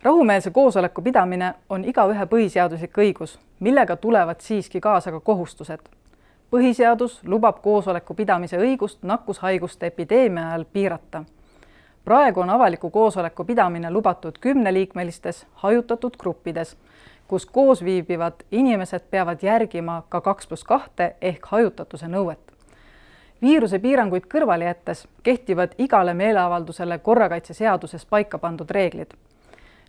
Rahumeelse koosoleku pidamine on igaühe põhiseaduslik õigus, millega tulevad siiski kaasa ka kohustused. Põhiseadus lubab koosoleku pidamise õigust nakkushaiguste epideemia ajal piirata. Praegu on avaliku koosoleku pidamine lubatud 10-liikmelistes hajutatud gruppides, kus koos viibivad inimesed peavad järgima ka 2+2 ehk hajutatuse nõuet. Viiruse piiranguid kõrvale jättes kehtivad igale meeleavaldusele korrakaitseseaduses paika pandud reeglid.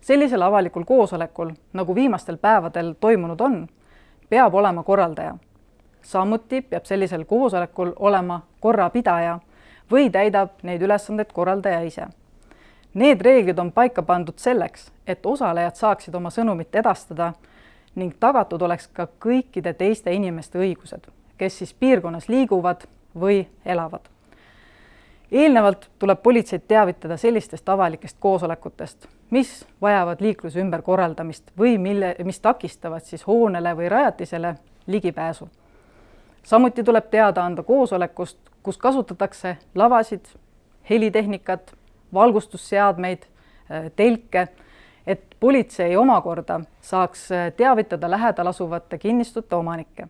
Sellisel avalikul koosolekul, nagu viimastel päevadel toimunud on, peab olema korraldaja. Samuti peab sellisel koosolekul olema korrapidaja või täidab neid ülesandeid korraldaja ise. Need reeglid on paika pandud selleks, et osalejad saaksid oma sõnumit edastada ning tagatud oleks ka kõikide teiste inimeste õigused, kes siis piirkonnas liiguvad või elavad. Eelnevalt tuleb politseid teavitada sellistest avalikest koosolekutest, mis vajavad liikluse ümberkorraldamist või mis takistavad siis hoonele või rajatisele ligipääsu. Samuti tuleb teada anda koosolekust, kus kasutatakse lavasid, helitehnikat, valgustusseadmeid, telke, et politsei omakorda saaks teavitada lähedal asuvate kinnistute omanikke.